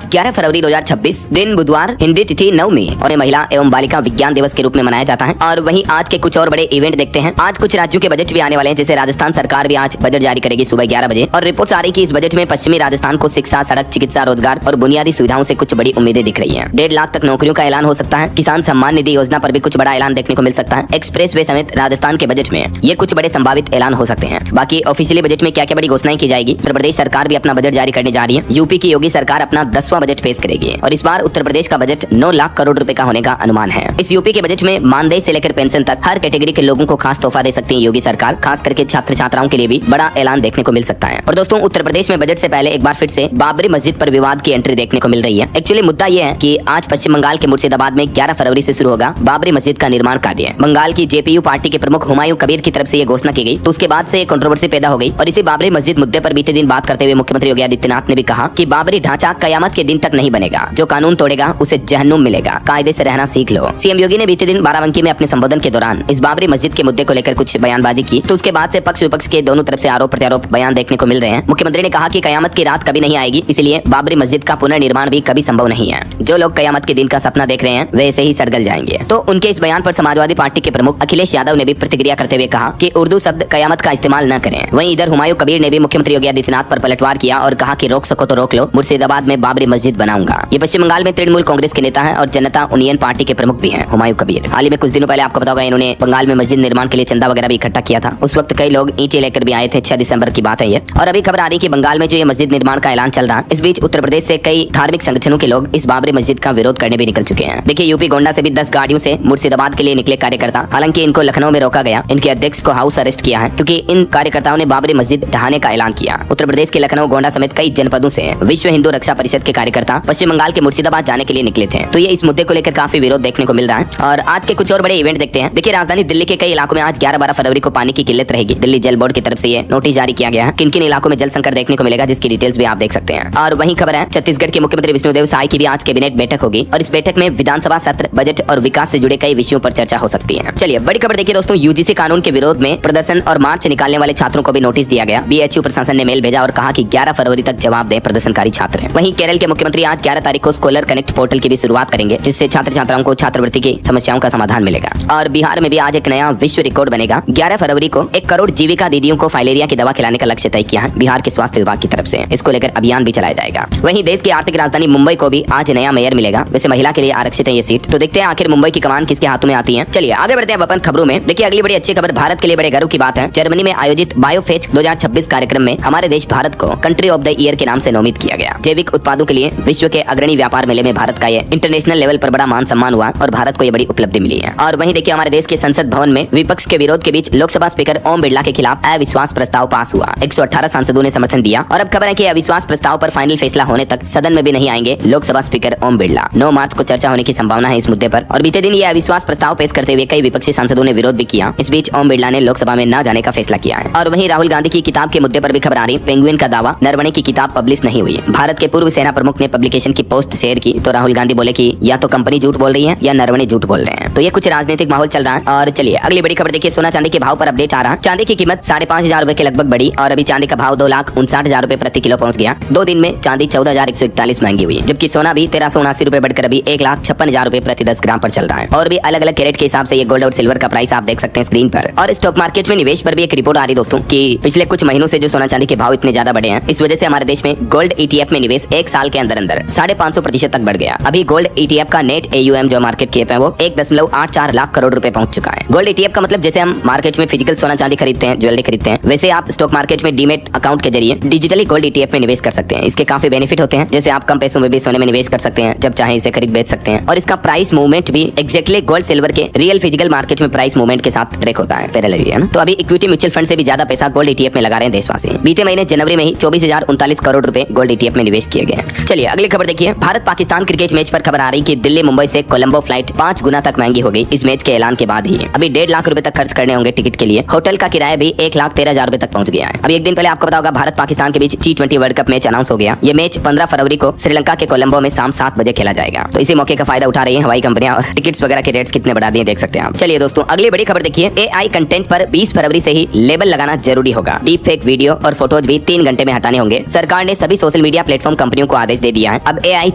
आज 11 फरवरी 2026 दिन बुधवार, हिंदी तिथि नवमी और महिला एवं बालिका विज्ञान दिवस के रूप में मनाया जाता है। और वहीं आज के कुछ और बड़े इवेंट देखते हैं। आज कुछ राज्यों के बजट भी आने वाले हैं, जैसे राजस्थान सरकार भी आज बजट जारी करेगी सुबह 11 बजे। और रिपोर्ट आ रही कि इस बजट में पश्चिमी राजस्थान को शिक्षा, सड़क, चिकित्सा, रोजगार और बुनियादी सुविधाओं से कुछ बड़ी उम्मीदें दिख रही है। 1.5 लाख तक नौकरियों का ऐलान हो सकता है। किसान सम्मान निधि योजना पर भी कुछ बड़ा ऐलान देखने को मिल सकता है। एक्सप्रेस वे समेत राजस्थान के बजट में ये कुछ बड़े संभावित ऐलान हो सकते हैं। बाकी ऑफिशियली बजट में क्या क्या बड़ी घोषणाएं की जाएगी। उत्तर प्रदेश सरकार भी अपना बजट जारी करने जा रही है। यूपी की योगी सरकार अपना 10वां बजट पेश करेगी और इस बार उत्तर प्रदेश का बजट 9 लाख करोड़ रुपए का होने का अनुमान है। इस यूपी के बजट में मानदेय से लेकर पेंशन तक हर कैटेगरी के लोगों को खास तोहफा दे सकती है योगी सरकार। खास करके छात्र छात्राओं के लिए भी बड़ा ऐलान देखने को मिल सकता है। और दोस्तों, उत्तर प्रदेश में बजट से पहले एक बार फिर से बाबरी मस्जिद पर विवाद की एंट्री देखने को मिल रही है। एक्चुअली मुद्दा यह है कि आज पश्चिम बंगाल के मुर्शिदाबाद में 11 फरवरी से शुरू होगा बाबरी मस्जिद का निर्माण कार्य। बंगाल की जेपीयू पार्टी के प्रमुख हुमायूं कबीर की तरफ से यह घोषणा की गई, तो उसके बाद से कंट्रोवर्सी पैदा हो गई। और इसी बाबरी मस्जिद मुद्दे पर बीते दिन बात करते हुए मुख्यमंत्री योगी आदित्यनाथ ने भी कहा कि बाबरी ढांचा कयामत के दिन तक नहीं बनेगा। जो कानून तोड़ेगा उसे जहन्नुम मिलेगा, कायदे से रहना सीख लो। सीएम योगी ने बीते दिन बाराबंकी में अपने संबोधन के दौरान इस बाबरी मस्जिद के मुद्दे को लेकर कुछ बयानबाजी की, तो उसके बाद से पक्ष विपक्ष के दोनों तरफ से आरोप प्रत्यारोप बयान देखने को मिल रहे हैं। मुख्यमंत्री ने कहा कि कयामत की रात कभी नहीं आएगी, इसलिए बाबरी मस्जिद का पुनर्निर्माण भी कभी संभव नहीं है। जो लोग कयामत के दिन का सपना देख रहे हैं वे ऐसे ही सड़गल जाएंगे। तो उनके इस बयान पर समाजवादी पार्टी के प्रमुख अखिलेश यादव ने भी प्रतिक्रिया करते हुए कहा कि उर्दू शब्द कयामत का इस्तेमाल न करें। वहीं इधर हुमायूं कबीर ने भी मुख्यमंत्री योगी आदित्यनाथ पर पलटवार किया और कहा कि रोक सको तो रोक लो, मुर्शिदाबाद में बाबरी मस्जिद बनाऊंगा। ये पश्चिम बंगाल में तृणमूल कांग्रेस के नेता हैं और जनता यूनियन पार्टी के प्रमुख भी हैं हुमायूं कबीर। हाल ही में कुछ दिनों पहले आपको बताओगे इन्होंने बंगाल में मस्जिद निर्माण के लिए चंदा वगैरह भी इकट्ठा किया था। उस वक्त कई लोग ईंटें लेकर भी आए थे। 6 दिसंबर की बात है ये। और अभी खबर आ रही है कि बंगाल में जो ये मस्जिद निर्माण का ऐलान चल रहा है, इस बीच उत्तर प्रदेश से कई धार्मिक संगठनों के लोग इस बाबरी मस्जिद का विरोध करने भी निकल चुके हैं। देखिए, यूपी गोंडा से भी 10 गाड़ियों से मुर्शिदाबाद के लिए निकले कार्यकर्ता। हालांकि इनको लखनऊ में रोका गया। इनके अध्यक्ष को हाउस अरेस्ट किया है क्योंकि इन कार्यकर्ताओं ने बाबरी मस्जिद ढहाने का ऐलान किया। उत्तर प्रदेश के लखनऊ, गोंडा समेत कई जनपदों से विश्व हिंदू रक्षा परिषद के कार्यकर्ता पश्चिम बंगाल के मुर्शिदाबाद जाने के लिए निकले थे। तो ये इस मुद्दे को लेकर काफी विरोध देखने को मिल रहा है। और आज के कुछ और बड़े इवेंट देखते हैं। देखिए, राजधानी दिल्ली के कई इलाकों में आज 11-12 फरवरी को पानी की किल्लत रहेगी। दिल्ली जल बोर्ड की तरफ से ये नोटिस जारी किया गया है। किन किन इलाकों में जल संकट देखने को मिलेगा, जिसकी डिटेल्स भी आप देख सकते हैं। और वहीं खबर है छत्तीसगढ़ के मुख्यमंत्री विष्णुदेव साय की भी आज कैबिनेट बैठक होगी और इस बैठक में विधानसभा सत्र, बजट और विकास से जुड़े कई विषयों पर चर्चा हो सकती है। चलिए बड़ी खबर देखिए दोस्तों, यूजीसी कानून के विरोध में प्रदर्शन और मार्च निकालने वाले छात्रों को भी नोटिस दिया गया। बीएचयू प्रशासन ने मेल भेजा और कहा कि 11 फरवरी तक जवाब दें प्रदर्शनकारी छात्र। वहीं केरल के मुख्यमंत्री आज 11 तारीख को स्कॉलर कनेक्ट पोर्टल की भी शुरुआत करेंगे, जिससे छात्र छात्राओं को छात्रवृत्ति की समस्याओं का समाधान मिलेगा। और बिहार में भी आज एक नया विश्व रिकॉर्ड बनेगा। 11 फरवरी को 1 करोड़ जीविका दीदियों को फाइलेरिया की दवा खिलाने का लक्ष्य तय किया है बिहार के स्वास्थ्य विभाग की तरफ से। इसको लेकर अभियान भी चलाया जाएगा। वहीं देश की आर्थिक राजधानी मुंबई को भी आज नया मेयर मिलेगा। वैसे महिला के लिए आरक्षित है ये सीट। तो देखते हैं आखिर मुंबई की कमान किसके हाथों में आती है। चलिए आगे बढ़ते हैं अपन खबरों में। देखिए, अगली बड़ी अच्छी खबर भारत के लिए बड़े गर्व की बात है। जर्मनी में आयोजित बायोफेच 2026 कार्यक्रम में हमारे देश भारत को कंट्री ऑफ द ईयर के नाम से नामित किया गया। जैविक उत्पादों के लिए विश्व के अग्रणी व्यापार मेले में भारत का ये इंटरनेशनल लेवल पर बड़ा मान सम्मान हुआ और भारत को ये बड़ी उपलब्धि मिली है। और वहीं देखिए, हमारे देश के संसद भवन में विपक्ष के विरोध के बीच लोकसभा स्पीकर ओम बिरला के खिलाफ अविश्वास प्रस्ताव पास हुआ। 118 सांसदों ने समर्थन दिया। और अब खबर है कि अविश्वास प्रस्ताव पर फाइनल फैसला होने तक सदन में भी नहीं आएंगे लोकसभा स्पीकर ओम बिरला। 9 मार्च को चर्चा होने की संभावना है इस मुद्दे पर। और बीते दिन ये अविश्वास प्रस्ताव पेश करते हुए कई विपक्षी सांसदों ने विरोध भी किया। इस बीच ओम बिरला ने लोकसभा में न जाने का फैसला किया है। और वहीं राहुल गांधी की किताब के मुद्दे पर भी खबर आ रही। पेंगुइन का दावा, नरवणे की किताब पब्लिश नहीं हुई। भारत के पूर्व सेना प्रमुख ने पब्लिकेशन की पोस्ट शेयर की तो राहुल गांधी बोले कि या तो कंपनी झूठ बोल रही है या नरवणे झूठ बोल रहे हैं। तो ये कुछ राजनीतिक माहौल चल रहा है। और चलिए अगली बड़ी खबर देखिए, सोना चांदी के भाव पर अपडेट आ रहा है। चांदी की कीमत 5,500 रुपए के लगभग बढ़ी और अभी चांदी का भाव 2,59,000 रुपए प्रति किलो पहुंच गया। 2 दिन में चांदी 14,141 महंगी हुई, जबकि सोना भी 1,379 रुपए बढ़कर अभी 1,56,000 रुपए प्रति 10 ग्राम पर चल रहा है। और भी अलग अलग कैरेट के हिसाब से ये गोल्ड और सिल्वर का प्राइस आप देख सकते हैं स्क्रीन पर। और स्टॉक मार्केट में निवेश पर भी एक रिपोर्ट आ रही दोस्तों कि पिछले कुछ महीनों से जो सोना चांदी के भाव इतने ज्यादा बढ़े हैं, इस वजह से हमारे देश में गोल्ड ETF में निवेश 1 साल के अंदर 550% तक बढ़ गया। अभी गोल्ड ETF का नेट AUM जो मार्केट कैप है वो 1.84 लाख करोड़ रुपए पहुंच चुका है। गोल्ड ETF का मतलब जैसे हम मार्केट में फिजिकल सोना चांदी खरीदते हैं, ज्वेलरी खरीदते हैं, वैसे आप स्टॉक मार्केट में डीमेट अकाउंट के जरिए डिजिटली गोल्ड ETF में निवेश कर सकते हैं। इसके काफी बेनिफिट होते हैं, जैसे आप कम पैसों में भी सोने में निवेश कर सकते हैं, जब चाहे इसे खरीद बेच सकते हैं। और इसका प्राइस मूवमेंट भी एक्जैक्टली गोल्ड सिल्वर के रियल फिजिकल मार्केट में प्राइस मूवमेंट के साथ ट्रैक होता है, पैरेलली है ना। तो अभी इक्विटी म्यूचुअल फंड से भी ज्यादा पैसा गोल्ड ETF में लगा रहे हैं देशवासी। बीते महीने जनवरी में ही 24,039 करोड़ रुपए गोल्ड ETF में निवेश किए गए। चलिए अगली खबर देखिए, भारत पाकिस्तान क्रिकेट मैच पर खबर आ रही कि दिल्ली मुंबई से कोलंबो फ्लाइट 5 गुना तक महंगी हो गई इस मैच के ऐलान के बाद ही। अभी 1.5 लाख रुपए तक खर्च करने होंगे टिकट के लिए। होटल का किराया भी 1,13,000 रुपए तक पहुंच गया है। अभी एक दिन पहले आपको पता होगा भारत पाकिस्तान के बीच T20 world cup match announce हो गया। ये मैच 15 फरवरी को श्रीलंका के कोलंबो में शाम 7 बजे खेला जाएगा। तो इसी मौके का फायदा उठा रही है हवाई कंपनियां और टिकट्स वगैरह के रेट्स कितने बढ़ा दिए देख सकते हैं आप। चलिए दोस्तों अगली बड़ी खबर देखिए, AI कंटेंट पर 20 फरवरी से ही लेबल लगाना जरूरी होगा। डीप फेक वीडियो और फोटोज भी 3 घंटे में हटाने होंगे। सरकार ने सभी सोशल मीडिया प्लेटफॉर्म कंपनियों को आदेश आदेश दे दिया है। अब AI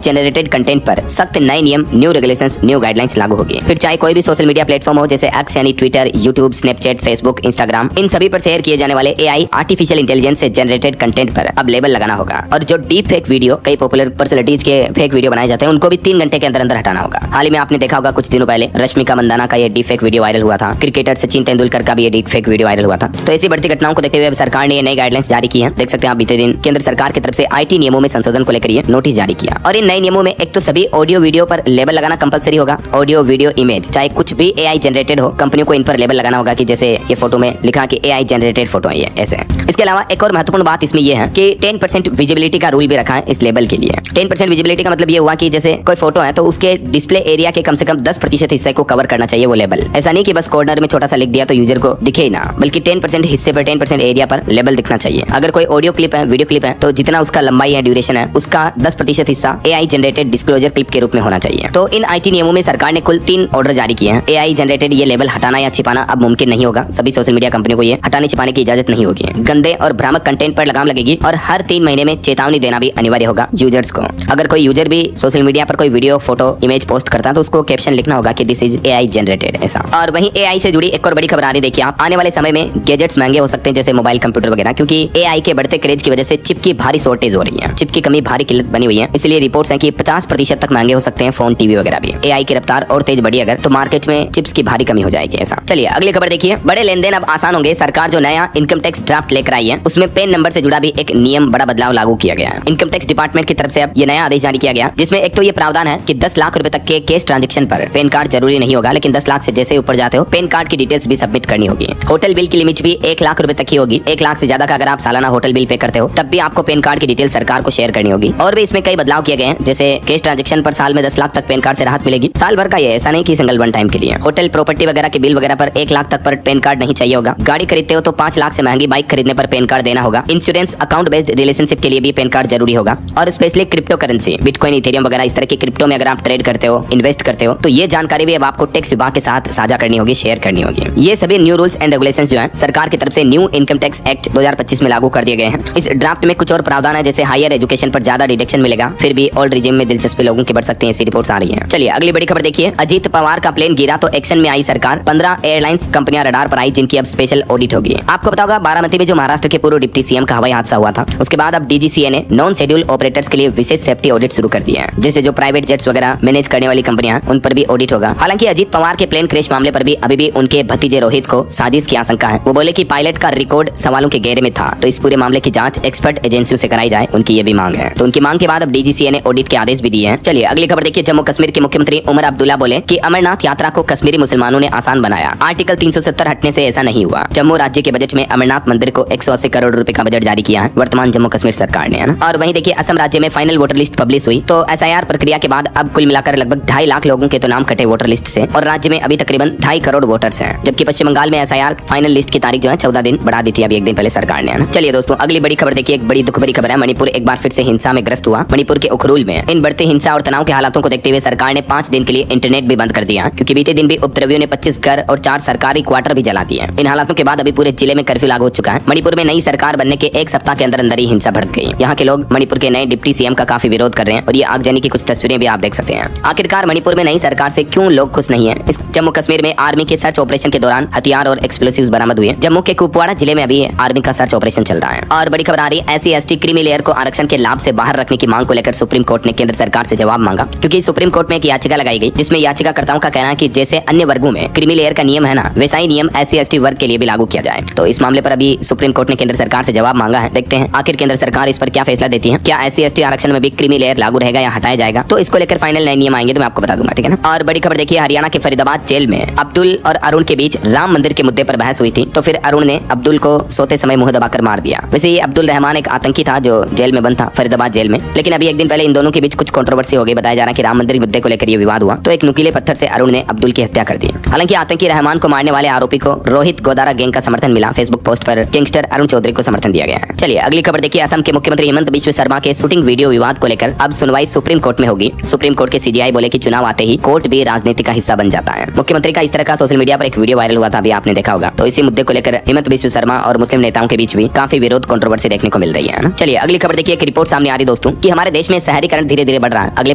जनरेटेड कंटेंट पर सख्त नए नियम, न्यू रेगुलेशंस, न्यू गाइडलाइंस लागू होगी। फिर चाहे कोई भी सोशल मीडिया प्लेटफॉर्म हो जैसे एक्स यानी Twitter, YouTube, Snapchat, Facebook, Instagram, इन सभी पर शेयर किए जाने वाले AI आर्टिफिशियल इंटेलिजेंस से जनरेटेड कंटेंट पर अब लेबल लगाना होगा। और जो डीप फेक वीडियो, कई पॉपुलर पर्सनैलिटीज के फेक वीडियो बनाए जाते हैं, उनको भी 3 घंटे के अंदर अंदर हटाना होगा। हाल ही में आपने देखा होगा कुछ दिनों पहले रश्मिका मंदाना का ये डीप फेक वीडियो वायरल हुआ था। क्रिकेटर सचिन तेंदुलकर का भी ये डीप फेक वीडियो वायरल हुआ था। तो ऐसी बढ़ती घटनाओं को देखते हुए अब सरकार ने ये नई गाइडलाइंस जारी की है। देख सकते हैं आप बीते दिन केंद्र सरकार की तरफ से IT नियमों में संशोधन को लेकर ये नोटिस जारी किया। और इन नए नियमों में एक तो सभी ऑडियो वीडियो पर लेबल लगाना कंपलसरी होगा। ऑडियो, वीडियो, इमेज, चाहे कुछ भी AI जनरेटेड हो, कंपनियों को इन पर लेबल लगाना होगा कि जैसे ये फोटो में लिखा कि AI जनरेटेड फोटो है ये, ऐसे। इसके अलावा एक और महत्वपूर्ण बात इसमें यह है कि 10% विजिबिलिटी का रूल भी रखा है इस लेबल के लिए। 10% विजिबिलिटी का मतलब ये हुआ कि जैसे कोई फोटो है तो उसके डिस्प्ले एरिया के कम से कम 10% हिस्से को कवर करना चाहिए वो लेबल। ऐसा नहीं कि बस कॉर्नर में छोटा सा लिख दिया तो यूजर को दिखे ही ना, बल्कि 10% हिस्से पर 10% एरिया पर लेबल दिखना चाहिए। अगर कोई ऑडियो क्लिप है, वीडियो क्लिप है, तो जितना उसका लंबाई है, ड्यूरेशन है, उसका 10% हिस्सा AI जनरेटेड डिस्क्लोजर क्लिप के रूप में होना चाहिए। तो इन IT नियमों में सरकार ने कुल 3 ऑर्डर जारी किए हैं। AI जनरेटेड ये लेबल हटाना या छिपाना अब मुमकिन नहीं होगा। सभी सोशल मीडिया कंपनियों को ये हटाने छिपाने की इजाजत नहीं होगी। गंदे और भ्रामक कंटेंट पर लगाम लगेगी और हर 3 महीने में चेतावनी देना भी अनिवार्य होगा यूजर्स को। अगर कोई यूजर भी सोशल मीडिया पर कोई वीडियो, फोटो, इमेज पोस्ट करता है तो उसको कैप्शन लिखना होगा कि दिस इज AI जनरेटेड, ऐसा। और वहीं AI से जुड़ी एक और बड़ी खबर आ रही, देखिए आप, आने वाले समय में गैजेट्स महंगे हो सकते हैं जैसे मोबाइल, कंप्यूटर वगैरह, क्योंकि AI के बढ़ते क्रेज की वजह से चिप की भारी शॉर्टेज हो रही है। चिप की कमी भारी किल्लत बनी हुई है, इसलिए रिपोर्ट्स हैं कि 50% तक महंगे हो सकते हैं फोन, टीवी वगैरह भी। AI की रफ्तार और तेज बढ़ी अगर तो मार्केट में चिप्स की भारी कमी हो जाएगी, ऐसा। चलिए अगली खबर देखिए। बड़े लेन देन अब आसान होंगे। सरकार जो नया इनकम टैक्स ड्राफ्ट लेकर आई है उसमें पैन नंबर से जुड़ा भी एक नियम, बड़ा बदलाव लागू किया गया है। इनकम टैक्स डिपार्टमेंट की तरफ से अब ये नया आदेश जारी किया गया, जिसमें एक तो ये प्रावधान है कि 10 लाख रुपए तक के कैश ट्रांजैक्शन पर पैन कार्ड जरूरी नहीं होगा, लेकिन 10 लाख से जैसे ऊपर जाते हो पैन कार्ड की डिटेल्स भी सबमिट करनी होगी। होटल बिल की लिमिट भी 1 लाख रुपए तक ही होगी। 1 लाख से ज्यादा का अगर आप सालाना होटल बिल पे करते हो तब भी आपको पैन कार्ड की डिटेल सरकार को शेयर करनी होगी। और भी इसमें कई बदलाव किए गए हैं, जैसे कैश ट्रांजैक्शन पर साल में 10 लाख तक पैन कार्ड से राहत मिलेगी, साल भर का ये, ऐसा नहीं कि सिंगल वन टाइम के लिए। होटल, प्रॉपर्टी वगैरह के बिल वगैरह पर 1 लाख तक पर पैन कार्ड नहीं चाहिए होगा। गाड़ी खरीदते हो तो 5 लाख से महंगी बाइक खरीदने पर पैन कार्ड देना होगा। इंश्योरेंस, अकाउंट बेस्ड रिलेशनशिप के लिए भी पैन कार्ड जरूरी होगा। और specially crypto currency, bitcoin, Ethereum वगैरह इस तरह की क्रिप्टो में अगर आप ट्रेड करते हो, इन्वेस्ट करते हो, तो ये जानकारी भी अब आपको टैक्स विभाग के साथ साझा करनी होगी, शेयर करनी होगी। ये सभी न्यू रूल्स एंड रेगुलेशंस जो हैं सरकार की तरफ से न्यू इनकम टैक्स एक्ट 2025 में लागू कर दिए गए हैं। इस ड्राफ्ट में कुछ और प्रावधान है, जैसे हायर एजुकेशन पर ज्यादा डिडक्शन मिलेगा, फिर भी ओल्ड रिजिम में दिलचस्पी लोगों की बढ़ सकती है, ऐसी रिपोर्ट्स आ रही है। चलिए अगली बड़ी खबर देखिए। अजीत पवार का प्लेन गिरा तो एक्शन में आई सरकार। 15 एयरलाइंस कंपनियां रडार पर आई, जिनकी अब स्पेशल ऑडिट होगी। आपको पता होगा बारामती में जो महाराष्ट्र के पूर्व डिप्टी CM का हवाई हादसा हुआ था, उसके बाद अब DGCA ने नॉन शेड्यूल ऑपरेटर्स के लिए विशेष सेफ्टी ऑडिट शुरू कर दिया है, जिससे जो प्राइवेट जेट्स वगैरह मैनेज करने वाली कंपनियां उन पर भी ऑडिट होगा। हालांकि अजीत पवार के प्लेन क्रैश मामले पर भी अभी भी उनके भतीजे रोहित को साजिश की आशंका है। वो बोले कि पायलट का रिकॉर्ड सवालों के घेरे में था, तो इस पूरे मामले की जांच एक्सपर्ट एजेंसियों से कराई जाए, उनकी ये भी मांग है। तो उनकी मांग के बाद अब DGCA ने ऑडिट के आदेश भी दिए हैं। चलिए अगली खबर देखिए। जम्मू कश्मीर के मुख्यमंत्री उमर अब्दुल्ला बोले कि अमरनाथ यात्रा को कश्मीरी मुसलमानों ने आसान बनाया। आर्टिकल 370 हटने से ऐसा नहीं हुआ। जम्मू राज्य के बजट में अमरनाथ मंदिर को 180 करोड़ रुपए का बजट जारी किया है वर्तमान जम्मू कश्मीर सरकार ने, है ना। और वहीं देखिए असम राज्य में फाइनल वोटर लिस्ट पब्लिश हुई, तो SIR प्रक्रिया के बाद अब कुल मिलाकर लगभग 2.5 लाख लोगों के तो नाम कटे वोटर लिस्ट से, और राज्य में अभी तकरीबन 2.5 करोड़ वोटर्स हैं। जबकि पश्चिम बंगाल में SIR फाइनल लिस्ट की तारीख जो है 14 दिन बढ़ा दी थी अभी 1 दिन पहले सरकार ने, है ना। चलिए दोस्तों अगली बड़ी खबर देखिए। एक बड़ी दुख भरी खबर है। मणिपुर एक बार फिर से हिंसा में ग्रस्त हुआ। मणिपुर के उखरुल में इन बढ़ते हिंसा और तनाव के हालातों को देखते हुए सरकार ने 5 दिन के लिए इंटरनेट भी बंद कर दिया, क्योंकि बीते दिन भी उपद्रवियों ने 25 घर और 4 सरकारी क्वार्टर भी जला दिए। इन हालातों के बाद अभी पूरे जिले में कर्फ्यू लागू हो चुका है। मणिपुर में नई सरकार बनने के 1 सप्ताह के अंदर अंदर ही हिंसा भड़क गई। यहाँ के लोग मणिपुर के नए डिप्टी CM का काफी विरोध कर रहे हैं, और ये आगजनी की कुछ तस्वीरें भी आप देख सकते हैं। आखिरकार मणिपुर में नई सरकार से क्यों लोग खुश नहीं है? इस जम्मू कश्मीर में आर्मी के सर्च ऑपरेशन के दौरान हथियार और एक्सप्लोसिव्स बरामद हुए। जम्मू के कुपवाड़ा जिले में अभी आर्मी का सर्च ऑपरेशन चल रहा है। और बड़ी खबर आ रही है, SC/ST क्रीमी लेयर को आरक्षण के लाभ से बाहर रखने की मांग को लेकर सुप्रीम कोर्ट ने केंद्र सरकार से जवाब मांगा, क्योंकि सुप्रीम कोर्ट में एक याचिका लगाई गई, जिसमें याचिकाकर्ताओं का कहना है कि जैसे अन्य वर्गों में क्रीमी लेयर का नियम है ना, वैसा ही नियम SC/ST वर्ग के लिए भी लागू किया जाए। तो इस मामले पर अभी सुप्रीम कोर्ट ने केंद्र सरकार से जवाब मांगा है। देखते हैं आखिर केंद्र सरकार इस पर क्या फैसला देती है। क्या SC/ST आरक्षण में भी क्रीमी लेयर लागू रहेगा या हटाया जाएगा? तो इसको लेकर फाइनल नए नियम आएंगे तो मैं आपको बता दूंगा, ठीक है ना। और बड़ी खबर देखिए, हरियाणा के फरीदाबाद जेल में अब्दुल और अरुण के बीच राम मंदिर के मुद्दे पर बहस हुई थी, तो फिर अरुण ने अब्दुल को सोते समय मुंह दबाकर मार दिया। वैसे ये अब्दुल रहमान एक आतंकी था जो जेल में बंद था फरीदाबाद जेल में, लेकिन अभी 1 दिन पहले इन दोनों के बीच कुछ कंट्रोवर्सी हो गई। बताया जा रहा है कि राम मंदिर मुद्दे को लेकर ये विवाद हुआ, तो एक नुकीले पत्थर से अरुण ने अब्दुल की हत्या कर दी। हालांकि आतंकी रहमान को मारने वाले आरोपी को रोहित गोदारा गैंग का समर्थन मिला। फेसबुक पोस्ट पर गैंगस्टर अरुण चौधरी को समर्थन दिया गया है। चलिए अगली खबर देखिए। असम के मुख्यमंत्री हेमंत बिश्व शर्मा के शूटिंग वीडियो विवाद को लेकर अब सुनवाई सुप्रीम कोर्ट में होगी। सुप्रीम कोर्ट के CJI बोले कि चुनाव आते ही कोर्ट भी राजनीति का हिस्सा बन जाता है। मुख्यमंत्री का इस तरह का सोशल मीडिया पर एक वीडियो वायरल हुआ था, अभी आपने देखा होगा। तो इसी मुद्दे को लेकर हेमंत बिश्व शर्मा और मुस्लिम नेताओं के बीच भी काफी विरोध कंट्रोवर्सी देखने को मिल रही है ना। चलिए अगली खबर देखिए। एक रिपोर्ट सामने आ रही दोस्तों दोस्तों कि हमारे देश में शहरीकरण धीरे धीरे बढ़ रहा है। अगले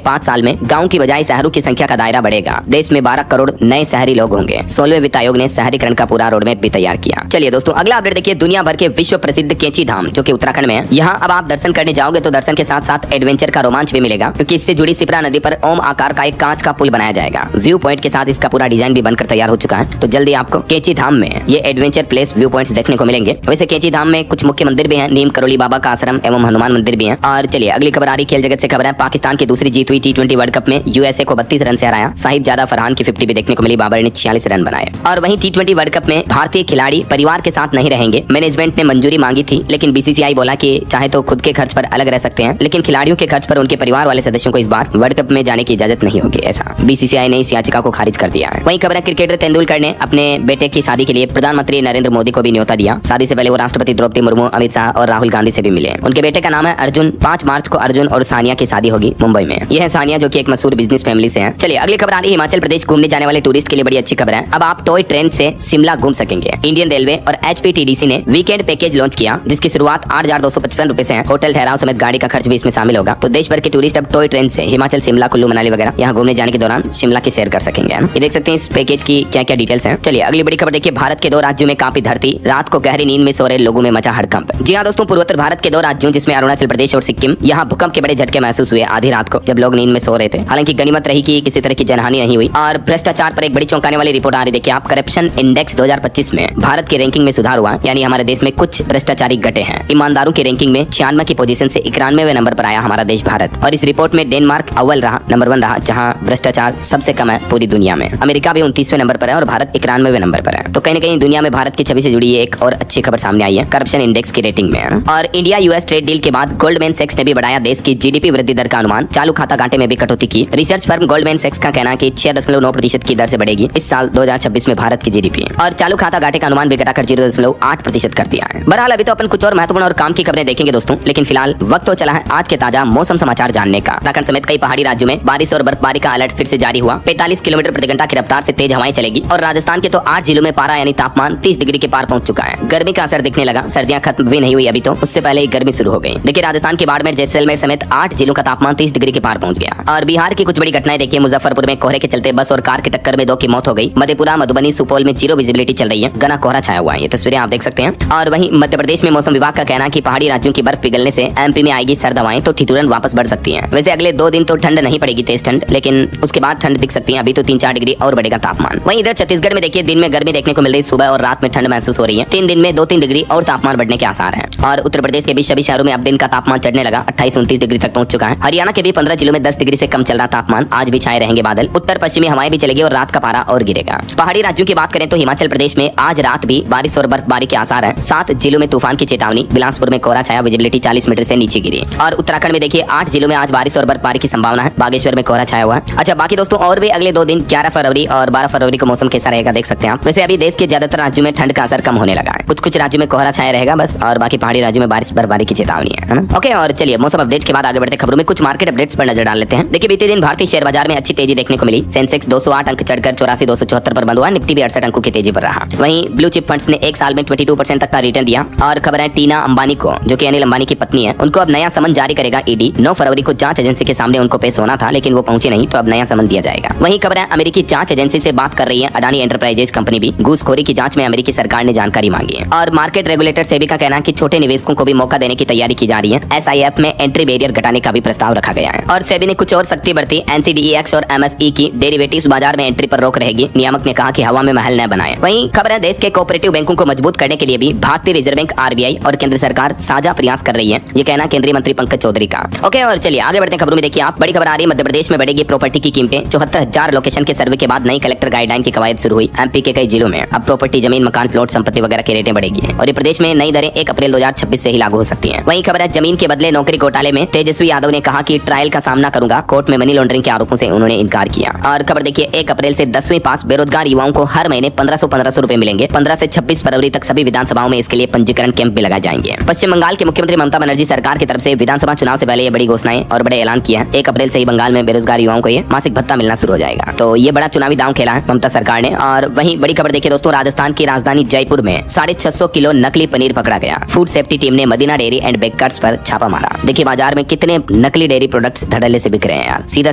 5 साल में गाँव की बजाय शहरों की संख्या का दायरा बढ़ेगा। देश में 12 करोड़ नए शहरी लोग होंगे। 16वें वित्त आयोग ने शहरीकरण का पूरा रोड मैप भी तैयार किया। चलिए दोस्तों, अगला अपडेट देखिए, दुनिया भर के विश्व प्रसिद्ध कैंची धाम जो कि उत्तराखंड में है। यहाँ अब आप दर्शन करने जाओगे तो दर्शन के साथ साथ एडवेंचर का रोमांच भी मिलेगा, क्योंकि इससे जुड़ी सिपरा नदी पर ओम आकार का एक कांच का पुल बनाया जाएगा। व्यू पॉइंट के साथ इसका पूरा डिजाइन भी बनकर तैयार हो चुका है। तो जल्दी आपको कैंची धाम में ये एडवेंचर प्लेस व्यू पॉइंट्स देखने को मिलेंगे। वैसे कैंची धाम में कुछ मुख्य मंदिर भी हैं, नीम करोली बाबा का आश्रम एवं हनुमान मंदिर भी है। और चलिए अगली खबर आ रही खेल जगत से खबर है। पाकिस्तान की दूसरी जीत हुई T20 वर्ल्ड कप में यूएसए को 32 रन से हराया। साहिबजादा फरहान की 50 भी देखने को मिली, बाबर ने 46 रन बनाए। और वहीं T20 वर्ल्ड कप में भारतीय खिलाड़ी परिवार के साथ नहीं रहेंगे। मैनेजमेंट ने मंजूरी मांगी थी, लेकिन बीसीसीआई बोला कि चाहे तो खुद के खर्च पर अलग रह सकते हैं, लेकिन खिलाड़ियों के खर्च पर उनके परिवार वाले सदस्यों को इस बार वर्ल्ड कप में जाने की इजाजत नहीं होगी। ऐसा बीसीसीआई ने इस याचिका को खारिज कर दिया है। वहीं खबर है क्रिकेटर तेंदुलकर ने अपने बेटे की शादी के लिए प्रधानमंत्री नरेंद्र मोदी को भी न्योता दिया। शादी से पहले वो राष्ट्रपति द्रौपदी मुर्मू, अमित शाह और राहुल गांधी से भी मिले। उनके बेटे का नाम है अर्जुन। 5 मार्च को अर्जुन और सानिया की शादी होगी मुंबई में। यह है सानिया जो कि एक मशहूर बिजनेस फैमिली से है। चलिए अगली खबर आ रही है हिमाचल प्रदेश घूमने जाने वाले टूरिस्ट के लिए बड़ी अच्छी खबर है। अब आप टॉय ट्रेन से शिमला घूम सकेंगे। इंडियन रेलवे और HPTDC ने वीकेंड पैकेज लॉन्च किया, जिसकी शुरुआत 8,255 रुपए से है। होटल ठहराव समेत गाड़ी का खर्च भी इसमें शामिल होगा। तो देश भर के टूरिस्ट अब टॉय ट्रेन से हिमाचल, शिमला, कुल्लू मनाली वगैरह यहाँ घूमने जाने के दौरान शिमला की सैर कर सकेंगे। ये देख सकते हैं इस पैकेज की क्या क्या डिटेल्स हैं। चलिए अगली बड़ी खबर देखिए, भारत के 2 राज्यों में कांपी धरती, रात को गहरी नींद में सो रहे लोगों में मचा हड़कंप। जी हाँ दोस्तों, पूर्वोत्तर भारत के 2 राज्यों जिसमें अरुणाचल प्रदेश और सिक्किम, यहाँ भूकंप के बड़े झटके महसूस हुए आधी रात को जब लोग नींद में सो रहे थे। हालांकि गनीमत रही कि किसी तरह की जनहानि नहीं हुई। और भ्रष्टाचार पर एक बड़ी चौंकाने वाली रिपोर्ट आ रही देखिए आप। करप्शन इंडेक्स 2025 में भारत की रैंकिंग में सुधार हुआ, यानी हमारे देश में कुछ भ्रष्टाचारी घटे हैं। ईमानदारों की रैंकिंग में 96 की पोजीशन से 91वें नंबर पर आया हमारा देश भारत। और इस रिपोर्ट में डेनमार्क अव्वल रहा, नंबर 1 रहा, जहाँ भ्रष्टाचार सबसे कम है पूरी दुनिया में। अमेरिका भी 29वें नंबर पर है और भारत 91वें नंबर पर है। तो कहीं न कहीं दुनिया में भारत की छवि से जुड़ी एक और अच्छी खबर सामने आई है करप्शन इंडेक्स की रेटिंग में। और इंडिया यूएस ट्रेड डील के बाद गोल्डमैन सैक्स ने भी बढ़ाया देश की जीडीपी वृद्धि दर का अनुमान। चालू खाता घाटे में भी कटौती की। रिसर्च फर्म गोल्डमैन सैक्स का कहना है कि 6.9% की दर से बढ़ेगी इस साल 2026 में भारत की जीडीपी। और चालू खाता घाटे का अनुमान भी घटाकर 0.8% कर दिया है। बहरहाल अभी तो अपन कुछ और महत्वपूर्ण और काम की खबरें देखेंगे दोस्तों, लेकिन फिलहाल वक्त तो चला है आज के ताजा मौसम समाचार जानने का। उत्तराखंड समेत कई पहाड़ी राज्यों में बारिश और बर्फबारी का अलर्ट फिर से जारी हुआ। 45 किलोमीटर प्रति घंटा की रफ्तार से तेज हवाएं चलेगी। और राजस्थान के तो 8 जिलों में पारा यानी तापमान 30 डिग्री के पार पहुंच चुका है। गर्मी का असर दिखने लगा। सर्दियां खत्म भी नहीं हुई अभी तो, उससे पहले ही गर्मी शुरू हो गई। देखिए राजस्थान के बाड़मेर, जैसलमेर समेत 8 जिलों का तापमान 30 डिग्री के पार पहुंच गया। और बिहार की कुछ बड़ी घटनाएं देखिए, मुजफ्फरपुर में कोहरे के चलते बस और कार की टक्कर में 2 की मौत हो गई। मधेपुरा, मधुबनी, सुपौल में जीरो विजिबिलिटी चल रही है, घना कोहरा छाया हुआ है। ये तस्वीरें आप देख सकते हैं। और वहीं मध्य प्रदेश में मौसम विभाग का कहना है कि पहाड़ी राज्यों की बर्फ पिघलने से एमपी में आएगी सर्द हवाएं, तो ठिठुरन वापस बढ़ सकती है। वैसे अगले 2 दिन तो ठंड नहीं पड़ेगी तेज ठंड, लेकिन उसके बाद ठंड दिख सकती है। अभी तो 3-4 डिग्री और बढ़ेगा तापमान। वहीं इधर छत्तीसगढ़ में देखिए दिन में गर्मी देखने को मिल रही, सुबह और रात में ठंड महसूस हो रही है। 3 दिन में 2-3 डिग्री और तापमान बढ़ने के आसार हैं। और उत्तर प्रदेश के भी सभी शहरों में अब दिन का तापमान चढ़ने लगा, 28-29 डिग्री तक पहुंच चुका है। हरियाणा के भी 15 जिलों में 10 डिग्री से कम चल रहा तापमान। आज भी छाए रहेंगे बादल। उत्तर पश्चिमी हवाएं भी चलेगी और रात का पारा और गिरेगा। पहाड़ी राज्यों की बात करें तो हिमाचल प्रदेश में आज रात भी बारिश और बर्फबारी के आसार है। 7 जिलों में तूफान की चेतावनी। बिलासपुर में कोहरा छाया, विजिबिलिटी 40 मीटर से नीचे गिरी। और उत्तराखंड में देखिए 8 जिलों में आज बारिश और बर्फबारी की संभावना है। बागेश्वर में कोहरा छाया हुआ है। अच्छा बाकी दोस्तों और भी अगले 2 दिन 11 फरवरी और 12 फरवरी को मौसम कैसा रहेगा देख सकते हैं आप। वैसे अभी देश के ज्यादातर राज्यों में ठंड का असर कम होने लगा है। कुछ राज्यों में कोहरा छाया रहेगा बस, और बाकी पहाड़ी राज्यों में बारिश बर्फबारी की चेतावनी है ना। ओके, और चलिए मौसम अपडेट के बाद आगे बढ़ते खबरों में कुछ मार्केट अपडेट्स पर नजर डाल लेते हैं। देखिए बीते दिन भारतीय शेयर बाजार में अच्छी तेजी देखने को मिली। सेंसेक्स 208 अंक चढ़कर 84,274 पर बंद हुआ। निफ्टी भी 68 अंकों की तेजी पर रहा। वहीं ब्लू चिप फंड्स ने एक साल में 22% तक का रिटर्न दिया। और खबर है टीना अंबानी को, जो कि अनिल अंबानी की पत्नी है, उनको अब नया समन जारी करेगा ईडी। 9 फरवरी को जांच एजेंसी के सामने उनको पेश होना था, लेकिन वो पहुंचे नहीं, तो अब नया समन दिया जाएगा। वहीं खबर है अमेरिकी जांच एजेंसी से बात कर रही है अडानी एंटरप्राइजेज कंपनी भी। घूसखोरी की जांच में अमेरिकी सरकार ने जानकारी मांगी है। और मार्केट रेगुलेटर सेबी का कहना है कि छोटे निवेशकों को भी मौका देने की तैयारी की जा रही है। SIF में एंट्री बैरियर घटाने का भी प्रस्ताव रखा गया है। और सेबी ने कुछ और सख्ती बरती। NCDEX और MSE की डेरिवेटिव्स बाजार में एंट्री पर रोक रहेगी। नियामक ने कहा कि हवा में महल न बनाए। वहीं खबर है देश के कोऑपरेटिव बैंकों को मजबूत करने के लिए भी भारतीय रिजर्व बैंक, RBI और केंद्र सरकार साझा प्रयास कर रही है। ये कहना केंद्रीय मंत्री पंकज चौधरी का। ओके, और चलिए आगे बढ़ते हैं खबरों में। देखिए आप बड़ी खबर आ रही है, मध्य प्रदेश में बढ़ेगी प्रॉपर्टी की कीमतें। 74,000 लोकेशन के सर्वे के बाद नई कलेक्टर गाइडलाइन की कवायद शुरू हुई। MP के कई जिलों में अब प्रॉपर्टी, जमीन, मकान, प्लॉट, संपत्ति वगैरह की रेटें बढ़ेगी। और ये प्रदेश में नई दरें 1 अप्रैल 2026 से ही लागू हो सकती हैं। वहीं खबर है जमीन के बदले नौकरी घोटाले में तेजस्वी यादव ने कहा कि ट्रायल का सामना करूंगा। कोर्ट में मनी लॉन्ड्रिंग के आरोपों से उन्होंने इनकार किया। और खबर देखिए 1 अप्रैल से 10वीं पास बेरोजगार युवाओं को हर महीने 1500 रुपए मिलेंगे। 15 से 26 फरवरी तक सभी विधानसभाओं में इसके लिए पंजीकरण कैंप भी लगाए जाएंगे। पश्चिम बंगाल के मुख्यमंत्री ममता बनर्जी सरकार की तरफ से विधानसभा चुनाव से पहले ये बड़ी घोषणाएं और बड़े ऐलान किया है। 1 अप्रैल से ही बंगाल में बेरोजगार युवाओं को ये मासिक भत्ता मिलना शुरू हो जाएगा। तो ये बड़ा चुनावी दांव खेला है ममता सरकार ने। और वहीं बड़ी खबर देखिए दोस्तों, राजस्थान की राजधानी जयपुर में 650 किलो नकली पनीर पकड़ा गया। फूड सेफ्टी टीम ने मदीना डेयरी एंड बेकर्स पर छापा मारा। देखिए बाजार में कितने नकली डेयरी प्रोडक्ट्स धड़ल्ले से बिक रहे हैं यार, सीधा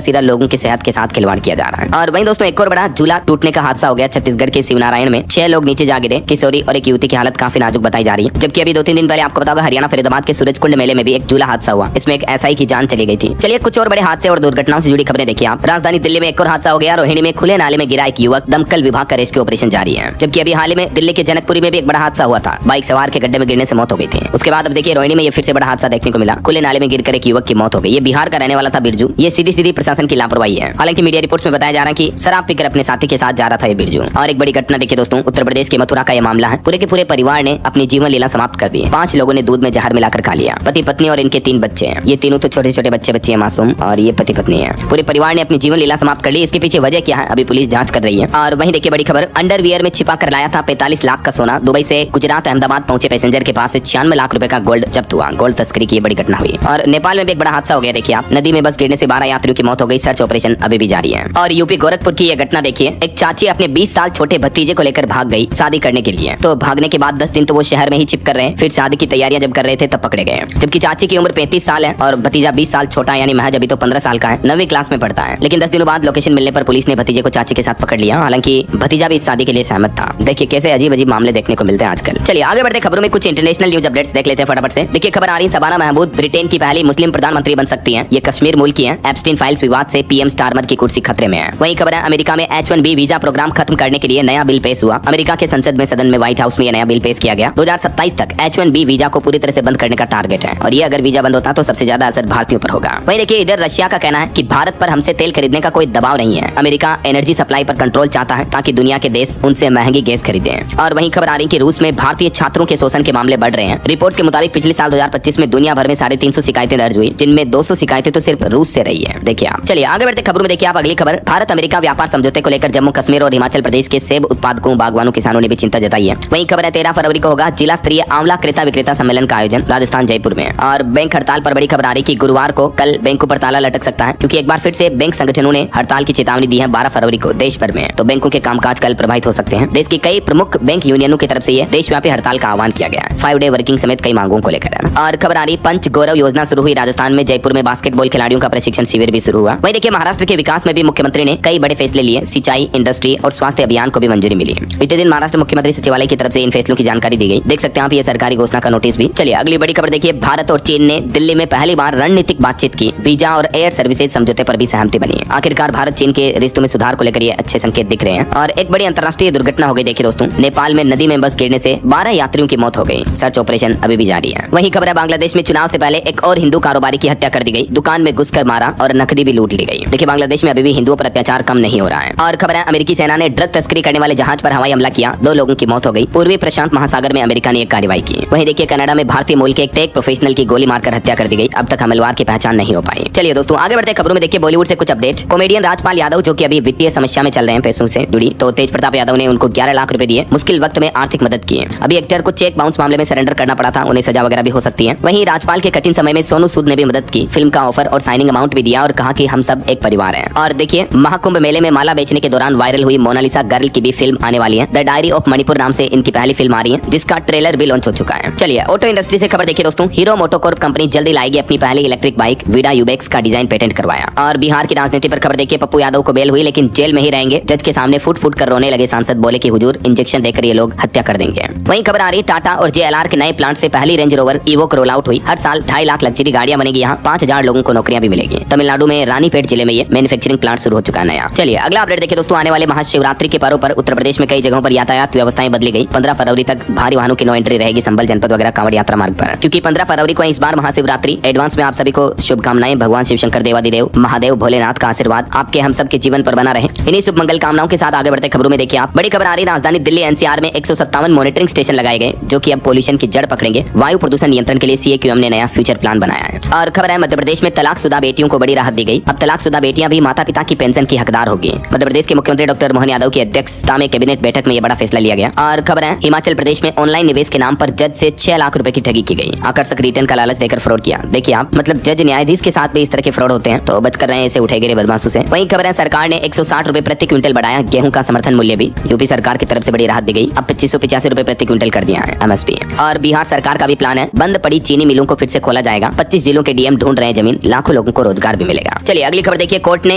सीधा लोगों की सेहत के साथ खिलवाड़ किया जा रहा है। और वहीं दोस्तों एक और बड़ा झूला टूटने का हादसा हो गया छत्तीसगढ़ के शिवनारायण में। 6 लोग नीचे जा गिरे, किशोरी और एक युवती की हालत काफी नाजुक बताई जा रही है। जबकि अभी 2-3 दिन पहले आपको बताओगे हरियाणा फरीदाबाद के सूरजकुंड मेले में भी एक झूला हादसा हुआ, इसमें एक एसआई की जान चली गई थी। चलिए कुछ और बड़े हादसे और दुर्घटनाओं से जुड़ी खबरें देखिए आप। राजधानी दिल्ली में एक और हादसा हो गया, रोहिणी में खुले नाले में गिरा एक युवक, दमकल विभाग का रेस्क्यू ऑपरेशन जारी है। जबकि अभी हाल ही में दिल्ली के जनकपुरी में भी एक बड़ा हादसा हुआ था, बाइक सवार के गड्ढे में गिरने से मौत हो गई थी। उसके बाद अब देखिए रोहिणी में ये फिर से बड़ा हादसा देखने को मिला, खुले नाले में गिरकर एक युवक की मौत हो गई। ये बिहार का रहने वाला था बिरजू। ये सीधी प्रशासन की लापरवाही है। हालांकि मीडिया रिपोर्ट्स में बताया जा रहा है कि शराब पीकर अपने साथी के साथ जा रहा था ये बिरजू। और एक बड़ी घटना देखिए दोस्तों, उत्तर प्रदेश के मथुरा का ये मामला है। पूरे के पूरे परिवार ने अपनी जीवन लीला समाप्त कर दी। 5 लोगों ने दूध में जहर मिलाकर खा लिया। पति पत्नी और इनके 3 बच्चे हैं। ये तीनों तो छोटे छोटे बच्चे हैं मासूम, और ये पति पत्नी है। पूरे परिवार ने अपनी जीवन लीला समाप्त कर ली। इसके पीछे वजह क्या है अभी पुलिस जांच कर रही है। और वहीं देखिए बड़ी खबर, अंडरवियर में छिपा कर लाया था 45 लाख का सोना। दुबई से गुजरात अहमदाबाद पहुंचे पैसेंजर के पास से 96 लाख रुपए का गोल्ड जब्त हुआ। गोल्ड तस्करी की बड़ी घटना हुई। और नेपाल में भी एक बड़ा हादसा हो गया देखिए आप, नदी में बस गिरने से 12 यात्रियों की मौत हो गई। सर्च ऑपरेशन अभी भी जारी है। और यूपी गोरखपुर की यह घटना देखिए, एक चाची अपने 20 साल छोटे भतीजे को लेकर भाग गई शादी करने के लिए। तो भागने के बाद 10 दिन तो वो शहर में ही चिप कर रहे हैं, फिर शादी की तैयारियां जब कर रहे थे तब पकड़े गए। जबकि चाची की उम्र 35 साल है और भतीजा 20 साल छोटा यानी महज अभी तो 15 साल का है, 9वीं क्लास में पढ़ता है। लेकिन 10 दिनों बाद लोकेशन मिलने पर पुलिस ने भतीजे को चाची के साथ पकड़ लिया। हालांकि भतीजा भी इस शादी के लिए सहमत था। देखिए कैसे अजीब अजीब मामले देखने को मिलते हैं आजकल। चलिए आगे बढ़ते खबरों में कुछ इंटरनेशनल न्यूज अपडेट्स देख लेते हैं फटाफट से। देखिए खबर आ रही है, शबाना महमूद ब्रिटेन की पहली मुस्लिम प्रधानमंत्री बन सकती हैं। ये कश्मीर मूल की हैं। एप्स्टीन फाइल्स विवाद से पीएम स्टारमर की कुर्सी खतरे में है। वहीं खबर है, अमेरिका में H-1B वीजा प्रोग्राम खत्म करने के लिए नया बिल पेश हुआ। अमेरिका के संसद में सदन में व्हाइट हाउस में यह नया बिल पेश किया गया। 2027 तक H-1B वीजा को पूरी तरह से बंद करने का टारगेट है। और ये अगर वीजा बंद होता तो सबसे ज्यादा असर भारतीयों पर होगा। वहीं देखिए इधर रशिया का कहना है कि भारत पर हमसे तेल खरीदने का कोई दबाव नहीं है। अमेरिका एनर्जी सप्लाई पर कंट्रोल चाहता है ताकि दुनिया के देश उनसे महंगी गैस खरीदें। और वहीं खबर आ रही है कि रूस में भारतीय छात्रों के शोषण के मामले बढ़ रहे हैं। रिपोर्ट्स के मुताबिक पिछले साल 2025 में दुनिया भर में 350 शिकायतें दर्ज हुई, जिनमें 200 शिकायतें तो सिर्फ रूस से रही है। देखिए आप। चलिए आगे बढ़ते खबरों में देखिए आप अगली खबर, भारत अमेरिका व्यापार समझौते को लेकर जम्मू कश्मीर और हिमाचल प्रदेश के सेब उत्पादकों बागवानों किसानों ने भी चिंता जताई है। वहीं खबर है 13 फरवरी को होगा जिला स्तरीय आंवला क्रेता विक्रेता सम्मेलन का आयोजन राजस्थान जयपुर में। और बैंक हड़ताल पर बड़ी खबर आ रही कि गुरुवार को कल बैंकों पर ताला लटक सकता है, क्योंकि एक बार फिर से बैंक संगठनों ने हड़ताल की चेतावनी दी है 12 फरवरी को देश भर में। तो बैंकों के कामकाज कल प्रभावित हो सकते हैं। देश की कई प्रमुख बैंक यूनियनों की तरफ से ये देशव्यापी हड़ताल का आह्वान किया गया है, 5 डे वर्किंग समेत कई मांगों को लेकर। और खबर आ रही पंच गौरव योजना शुरू हुई राजस्थान में। जयपुर में बास्केटबॉल खिलाड़ियों का प्रशिक्षण शिविर भी शुरू हुआ। वहीं देखिए महाराष्ट्र के विकास में भी मुख्यमंत्री ने कई बड़े फैसले लिए। सिंचाई, इंडस्ट्री और स्वास्थ्य अभियान को भी मंजूरी मिली। बीते दिन महाराष्ट्र मुख्यमंत्री सचिवालय की तरफ से इन फैसलों की जानकारी दी गई। देख सकते हैं आप ये सरकारी घोषणा का नोटिस भी। चलिए अगली बड़ी खबर देखिए, भारत और चीन ने दिल्ली में पहली बार रणनीतिक बातचीत की। वीजा और एयर सर्विसेज समझौते पर भी सहमति बनी। आखिरकार भारत चीन के रिश्तों में सुधार को लेकर ये अच्छे संकेत दिख रहे हैं। और एक बड़ी अंतर्राष्ट्रीय दुर्घटना हो गई देखिए दोस्तों, नेपाल में नदी में बस गिरने से 12 यात्रियों की मौत हो गई। सर्च ऑपरेशन अभी भी जारी है। वहीं खबर है, बांग्लादेश में चुनाव से पहले एक और हिंदू कारोबारी की हत्या कर दी गई। दुकान में घुसकर मारा और नकदी भी लूट ली गई। देखिए बांग्लादेश में अभी भी हिंदुओं पर अत्याचार कम नहीं हो रहा है। और खबर है, अमेरिकी सेना ने ड्रग तस्करी करने वाले जहाज पर हवाई हमला किया, 2 लोगों की मौत हो गई। पूर्वी प्रशांत महासागर में अमेरिका ने एक कार्रवाई की। वहीं देखिए कनाडा में भारतीय मूल के एक टेक प्रोफेशनल की गोली मारकर हत्या कर दी गई। अब तक हमलवार की पहचान नहीं हो पाई। चलिए दोस्तों आगे बढ़ते खबरों में देखिए बॉलीवुड से कुछ अपडेट। कॉमेडियन राजपाल यादव जो कि अभी वित्तीय समस्या में चल रहे हैं पैसों से जुड़ी, तो तेज प्रताप यादव ने उनको 11 लाख रुपए दिए, मुश्किल वक्त में आर्थिक मदद की। अभी एक्टर को चेक बाउंस मामले में सरेंडर करना पड़ा था, उन्हें सजा वगैरह भी हो सकती है। वहीं राजपाल के कठिन समय में सोनू सूद ने भी मदद की, फिल्म का ऑफर और साइनिंग अमाउंट भी दिया और कहा कि हम सब एक परिवार हैं। और देखिए महाकुंभ मेले में माला बेचने के दौरान वायरल हुई मोनालिसा गर्ल की भी फिल्म आने वाली है। द डायरी ऑफ मणिपुर नाम से इनकी पहली फिल्म आ रही है, जिसका ट्रेलर भी लॉन्च हो चुका है। चलिए ऑटो इंडस्ट्री से खबर देखिए दोस्तों, हीरो मोटोकॉर्प कंपनी जल्दी लाएगी अपनी पहली इलेक्ट्रिक बाइक विडा यूबेक्स का डिजाइन पेटेंट करवाया। और बिहार की राजनीति पर खबर देखिए, पप्पू यादव को बेल हुई लेकिन जेल में ही रहेंगे। जज के सामने फुट फुट कर रोने लगे सांसद, बोले कि हुजूर इंजेक्शन देकर ये लोग हत्या कर देंगे। वहीं खबर आ रही टाटा और JLR के नए प्लांट से पहली range rover evoke roll out हुई। हर साल 2.5 लाख लग्जरी गाड़ियां बनेगी यहाँ, 5000 लोगों को नौकरियां भी मिलेगी। तमिलनाडु में रानीपेट जिले में ये मैन्युफैक्चरिंग प्लांट शुरू हो चुका है नया। चलिए अगला अपडेट देखिए दोस्तों, आने वाले महाशिवरात्रि के पर्व पर उत्तर प्रदेश में कई जगहों पर यातायात व्यवस्थाएं बदली गई। 15 फरवरी तक भारी वाहनों की नो एंट्री रहेगी संभल जनपद वगैरह कांवड़ यात्रा मार्ग पर, क्योंकि 15 फरवरी को इस बार महाशिवरात्रि। एडवांस में आप सभी को शुभकामनाएं। भगवान शिव शंकर देवादिदेव महादेव भोलेनाथ का आशीर्वाद आपके हम सबके जीवन पर बना रहे। इन्हीं शुभ मंगल कामनाओं के साथ आगे बढ़ते खबरों में देखिए आप, बड़ी खबर आ रही राजधानी दिल्ली NCR में 157 मॉनिटरिंग स्टेशन लगाए गए, जो कि अब पोल्यूशन की जड़ पकड़ेंगे। वायु प्रदूषण नियंत्रण के लिए CAQM ने नया फ्यूचर प्लान बनाया है। और खबर है, मध्य प्रदेश में तलाकशुदा बेटियों को बड़ी राहत दी गई। अब तलाकशुदा बेटियां भी माता पिता की पेंशन की हकदार होगी। मध्य प्रदेश के मुख्यमंत्री डॉक्टर मोहन यादव की अध्यक्षता में कैबिनेट बैठक में यह बड़ा फैसला लिया गया। और खबर है, हिमाचल प्रदेश में ऑनलाइन निवेश के नाम पर जज से 6 लाख रुपए की ठगी की गई। आकर्षक रिटर्न का लालच देकर फ्रॉड किया। देखिए आप, मतलब जज न्यायाधीश के साथ भी इस तरह के फ्रॉड होते हैं, तो बच कर रहे हैं ऐसे उठे गिरे बदमाशों से। वहीं खबर है, सरकार ने 160 रुपए प्रति क्विंटल बढ़ाया गेहूं का समर्थन मूल्य भी। यूपी सरकार की तरफ से बड़ी राहत दी गई, अब 2585 रुपए प्रति क्विंटल कर दिया है MSP। और बिहार सरकार का भी प्लान है, बंद पड़ी चीनी मिलों को फिर से खोला जाएगा। 25 जिलों के डीएम ढूंढ रहे हैं जमीन, लाखों लोगों को रोजगार भी मिलेगा। चलिए अगली खबर देखिए। कोर्ट ने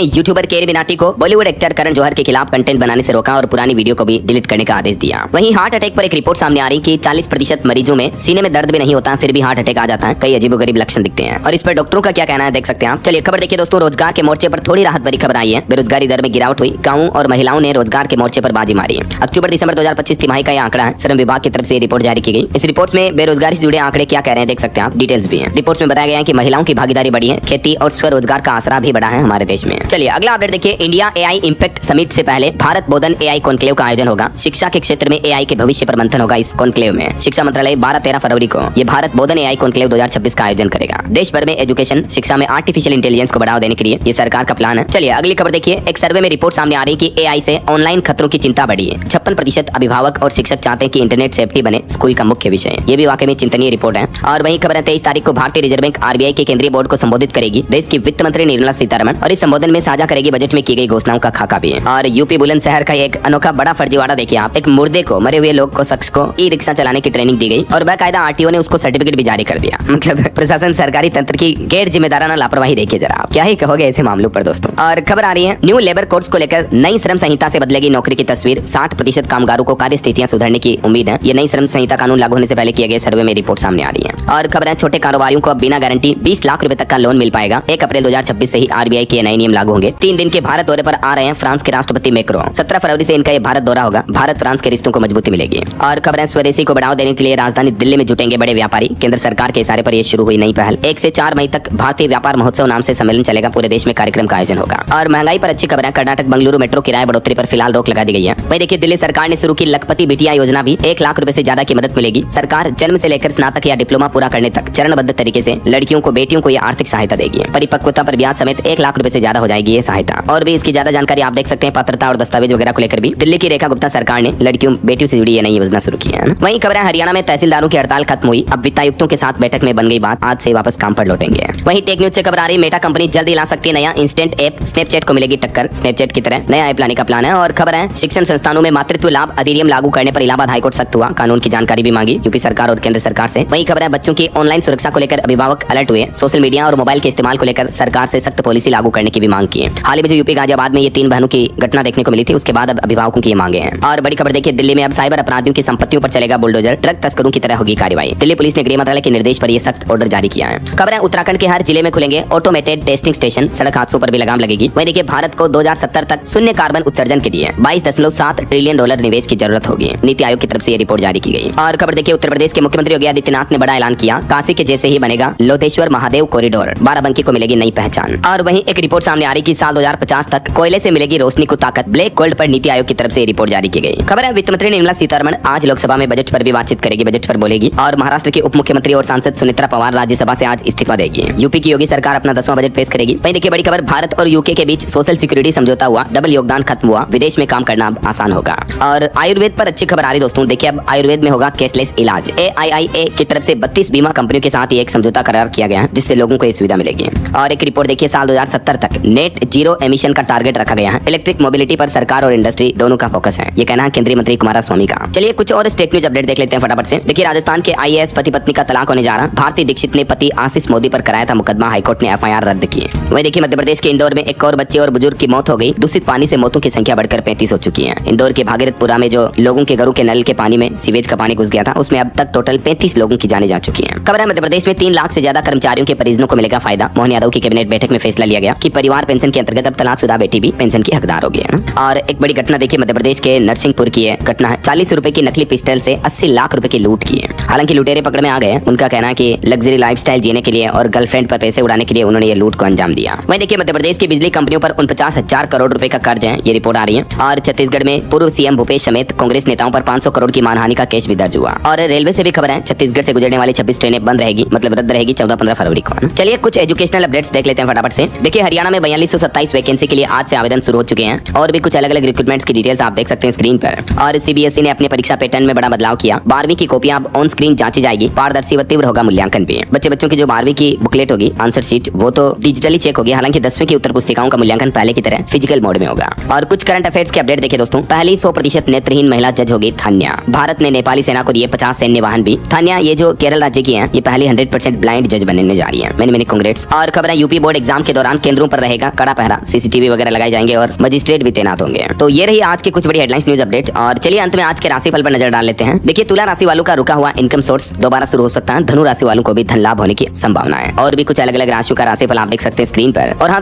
यूट्यूबर केरी बिनाटी को बॉलीवुड एक्टर करण जौहर के खिलाफ कंटेंट बनाने से रोका और पुरानी वीडियो को भी डिलीट करने का आदेश दिया। वहीं हार्ट अटैक पर एक रिपोर्ट सामने आ रही कि 40% मरीजों में सीने में दर्द भी नहीं होता, फिर भी हार्ट अटैक आ जाता है। कई अजीबोगरीब लक्षण दिखते हैं और इस पर डॉक्टरों का क्या कहना है देख सकते हैं आप। चलिए खबर देखिए दोस्तों। रोजगार के मोर्चे पर थोड़ी राहत भरी खबर आई है। बेरोजगारी दर में गिरावट हुई, गांवों और महिलाओं ने रोजगार के मोर्चे पर बाजी मारी है। अक्टूबर दिसंबर 2025 तिमाही का यह आंकड़ा है। श्रम विभाग की तरफ से रिपोर्ट जारी की गई। इस रिपोर्ट में बेरोजगारी से जुड़े आंकड़े क्या कह रहे हैं देख सकते हैं आप। डिटेल्स भी है। रिपोर्ट में बताया गया है कि महिलाओं की भागीदारी बढ़ी है, खेती और स्वरोजगार का आसरा भी बढ़ा है हमारे देश में। चलिए अगला अपडेट देखिए। इंडिया एआई इंपैक्ट समिट से पहले भारत बोधन एआई कॉन्क्लेव का आयोजन होगा। शिक्षा के क्षेत्र में एआई के भविष्य पर मंथन होगा। इस कॉन्क्लेव में शिक्षा मंत्रालय 12-13 फरवरी को ये भारत बोधन एआई कॉन्क्लेव 2026 का आयोजन करेगा। देश भर में एजुकेशन शिक्षा में आर्टिफिशियल इंटेलिजेंस को बढ़ावा देने के लिए ये सरकार का प्लान है। चलिए अगली खबर देखिए। एक सर्वे में रिपोर्ट सामने आ रही कि एआई से ऑनलाइन खतरों की चिंता बढ़ी है। 56% अभिभावक और शिक्षक चाहते हैं कि इंटरनेट सेफ्टी बने स्कूल का मुख्य विषय। ये भी वाकई में चिंतनीय रिपोर्ट है। और वही खबर है 23 तारीख को भारतीय रिजर्व बैंक आरबीआई के केंद्रीय बोर्ड को संबोधित करेगी देश की वित्त मंत्री निर्मला सीतारमण, और इस संबोधन में साझा करेगी बजट में की गई घोषणाओं का खाका भी। और यूपी बुलंदशहर का एक अनोखा बड़ा फर्जीवाड़ा देखिए आप। एक मुर्दे को, मरे हुए लोग को, शख्स को ई रिक्शा चलाने की ट्रेनिंग दी गई और बाकायदा आरटीओ ने उसको सर्टिफिकेट भी जारी कर दिया। मतलब प्रशासन सरकारी तंत्र की गैर जिम्मेदाराना लापरवाही देखिए जरा आप। क्या ही कहोगे ऐसे मामलों पर दोस्तों। और खबर आ रही है न्यू लेबर कोड्स को लेकर नई श्रम संहिता से बदलेगी नौकरी की तस्वीर। 60% कामगारों को कार्य स्थितियां सुधरने की उम्मीद है। ये नई श्रम संहिता कानून लागू होने से पहले किए गए सर्वे में रिपोर्ट सामने आ रही है। और खबर है छोटे कारोबारियों को अब बिना गारंटी 20 लाख रुपए तक का लोन मिल पाएगा। 1 अप्रैल 2026 से ही आरबीआई के नए नियम लागू होंगे। 3 दिन के भारत दौरे पर आ रहे हैं फ्रांस के राष्ट्रपति मैक्रो। 17 फरवरी से इनका ये भारत दौरा होगा। भारत फ्रांस के रिश्तों को मजबूती मिलेगी। और खबर है स्वदेशी को बढ़ावा देने के लिए राजधानी दिल्ली में जुटेंगे बड़े व्यापारी। केंद्र सरकार के इशारे पर यह शुरू हुई नई पहल। 1 से 4 मई तक भारतीय व्यापार महोत्सव नाम से सम्मेलन चलेगा। पूरे देश में कार्यक्रम का आयोजन होगा। और महंगाई पर अच्छी खबर है। कर्नाटक बंगलुरु मेट्रो किराए बढ़ोतरी पर फिलहाल रोक लगा दी गई है। वही देखिए दिल्ली सरकार ने शुरू की लखपति बिटिया योजना भी। 1 लाख रुपए से ज्यादा की मदद मिलेगी। सरकार जन्म से लेकर स्नातक या डिप्लोमा पूरा करने तक चरणबद्ध तरीके से लड़कियों को, बेटियों को यह आर्थिक सहायता देगी। परिपक्वता पर ब्याज समेत 1 लाख रुपए से ज्यादा हो जाएगी ये सहायता। और भी इसकी ज्यादा जानकारी आप देख सकते हैं पात्रता और दस्तावेज वगैरह को लेकर भी दिल्ली की रेखा गुप्ता सरकार ने लड़कियों बेटियों से जुड़ी ये नई योजना शुरू की है। वहीं खबर है हरियाणा में तहसीलदारों की हड़ताल खत्म हुई। अब वित्तायुक्तों के साथ बैठक में बन गई बात। आज से वापस काम पर लौटेंगे। वहीं टेक न्यूज से खबर आ रही मेटा कंपनी जल्द ही ला सकती है नया इंस्टेंट ऐप। स्नैपचैट को मिलेगी टक्कर। स्नैपचैट की तरह नया ऐप लाने का प्लान है। और खबर है शिक्षण संस्थानों में मातृत्व लाभ अधिनियम लागू करने पर इलाहाबाद हाईकोर्ट सख्त हुआ। कानून की जानकारी भी मांगी यूपी सरकार और केंद्र सरकार से। वहीं खबर है बच्चों की ऑनलाइन सुरक्षा को लेकर अभिभावक अलर्ट हुए। सोशल मीडिया और मोबाइल के इस्तेमाल को लेकर सरकार से सख्त पॉलिसी लागू करने की भी मांग की है। हाल ही में जो यूपी गाजियाबाद में ये 3 बहनों की घटना देखने को मिली थी, उसके बाद अब अभिभावकों की ये मांगे हैं। और बड़ी खबर देखिए दिल्ली में अब साइबर अपराधियों की संपत्तियों पर चलेगा बुलडोजर। ट्रक तस्करों की तरह होगी कार्रवाई। दिल्ली पुलिस ने गृह मंत्रालय के निर्देश पर यह सख्त ऑर्डर जारी किया है। खबर है उत्तराखंड के हर जिले में खुलेंगे ऑटोमेटेड टेस्टिंग स्टेशन। सड़क हादसों पर भी लगाम लगेगी। वहीं देखिए भारत को 2070 तक शून्य कार्बन उत्सर्जन के लिए $22.7 ट्रिलियन निवेश की जरूरत होगी। नीति आयोग की तरफ से ये रिपोर्ट जारी की गई। और खबर देखिए उत्तर प्रदेश के मुख्यमंत्री योगी आदित्यनाथ ने बड़ा ऐलान किया। काशी के जैसे ही बनेगा लोतेश्वर महादेव कॉरिडोर। बाराबंकी को मिलेगी नई पहचान। और वहीं एक रिपोर्ट सामने आ रही कि साल 2050 तक कोयले से मिलेगी रोशनी को ताकत। ब्लैक गोल्ड पर नीति आयोग की तरफ से रिपोर्ट जारी की गई। खबर है वित्त मंत्री निर्मला सीतारमण आज लोकसभा में बजट पर भी बातचीत करेगी, बजट पर बोलेगी। और महाराष्ट्र के उप मुख्यमंत्री और सांसद सुनेत्रा पवार राज्यसभा से आज इस्तीफा देगी। यूपी की योगी सरकार अपना 10वां बजट पेश करेगी। वहीं देखिए बड़ी खबर भारत और यूके के बीच सोशल सिक्योरिटी समझौता हुआ। डबल योगदान खत्म हुआ। विदेश में काम करना अब आसान होगा। और आयुर्वेद पर अच्छी खबर आ रही दोस्तों। देखिए अब आयुर्वेद में होगा कैशलेस इलाज। AIIA की तरफ से 32 बीमा कंपनियों के साथ एक समझौता करार किया गया है, जिससे लोगों को ये सुविधा मिलेगी। और एक रिपोर्ट देखिए साल 2070 तक नेट जीरो एमिशन का टारगेट रखा गया है। इलेक्ट्रिक मोबिलिटी पर सरकार और इंडस्ट्री दोनों का फोकस है, ये कहना है केंद्रीय मंत्री कुमारस्वामी का। चलिए कुछ और स्टेट न्यूज अपडेट देख लेते हैं फटाफट से। देखिए राजस्थान के IAS पति पत्नी का तलाक होने जा रहा। भारती दीक्षित ने पति आशीष मोदी पर कराया था मुकदमा, हाईकोर्ट ने FIR रद्द की। वही देखिए मध्य प्रदेश के इंदौर में एक और बच्चे और बुजुर्ग की मौत हो गई। दूषित पानी से मौतों की संख्या बढ़कर 35 हो चुकी है। इंदौर के भागीरथपुरा में जो लोगों के घरों के नल के पानी में सीवेज का पानी घुस गया था, उसमें अब तक टोटल 35 लोगों की जानें जा चुकी हैं। खबर है मध्य प्रदेश में 3 लाख से ज्यादा कर्मचारियों के परिजनों को मिलेगा फायदा। मोहन यादव की कैबिनेट बैठक में फैसला लिया गया कि परिवार पेंशन के अंतर्गत अब तलाकशुदा बेटी भी पेंशन की हकदार होगी है। और एक बड़ी घटना देखिए मध्य प्रदेश के नरसिंहपुर की है घटना है। 40 रुपए की नकली पिस्टल से 80 लाख रुपए की लूट की है। हालांकि लुटेरे पकड़ में आ गए। उनका कहना है कि लग्जरी लाइफस्टाइल जीने के लिए और गर्लफ्रेंड पर पैसे उड़ाने के लिए उन्होंने ये लूट को अंजाम दिया। वहीं देखिए मध्य प्रदेश की बिजली कंपनियों पर 49,000 करोड़ रुपए का कर्ज है, ये रिपोर्ट आ रही है। और छत्तीसगढ़ में पूर्व CM भूपेश समेत कांग्रेस नेताओं पर 500 करोड़ की मानहानि का केस भी दर्ज हुआ। और रेलवे से भी खबर है छत्तीसगढ़ से गुजरने वाली 26 ट्रेनें बंद रहेगी, मतलब रद्द रहेगी 14-15 फरवरी को। चलिए कुछ एजुकेशनल अपडेट्स देख लेते हैं फटाफट से। देखिए हरियाणा में 4227 वैकेंसी के लिए आज से आवेदन शुरू हो चुके हैं। और भी कुछ अलग अलग रिक्रूटमेंट्स की डिटेल्स आप देख सकते हैं स्क्रीन पर। और CBSE ने अपने परीक्षा पैटर्न में बड़ा बदलाव किया। 12वीं की कॉपियां अब ऑन स्क्रीन जांची जाएगी। पारदर्शी व तीव्र होगा मूल्यांकन भी। बच्चों की जो 12वीं की बुकलेट होगी, आंसर शीट, वो तो डिजिटली चेक होगी। हालांकि 10वीं की उत्तर पुस्तिकाओं का मूल्यांकन पहले की तरह फिजिकल मोड में होगा। और कुछ करंट अफेयर्स के अपडेट देखिए दोस्तों। पहली 100% नेत्रहीन महिला जज होगी थान्या। भारत ने नेपाली सेना को दिए 50 सैन्य वाहन भी। थान्या ये जो केरल राज्य की है, ये पहली 100% 100% ब्लाइंड जज बनने जा रही है। मैंने कांग्रेट्स। और खबर है यूपी बोर्ड एग्जाम के दौरान केंद्रों पर रहेगा कड़ा पहरा, सीसीटीवी वगैरह लगाए जाएंगे और मजिस्ट्रेट भी तैनात होंगे। तो ये रही आज की कुछ बड़ी हेडलाइंस, न्यूज अपडेट। और चलिए अंत में आज के राशिफल पर नजर डाल लेते हैं। देखिए तुला राशि वालों का रुका हुआ इनकम सोर्स दोबारा शुरू हो सकता है। धनु राशि वालों को भी धन लाभ होने की संभावना है। और भी कुछ अलग अलग राशियों का राशिफल आप देख सकते हैं स्क्रीन पर। और हाँ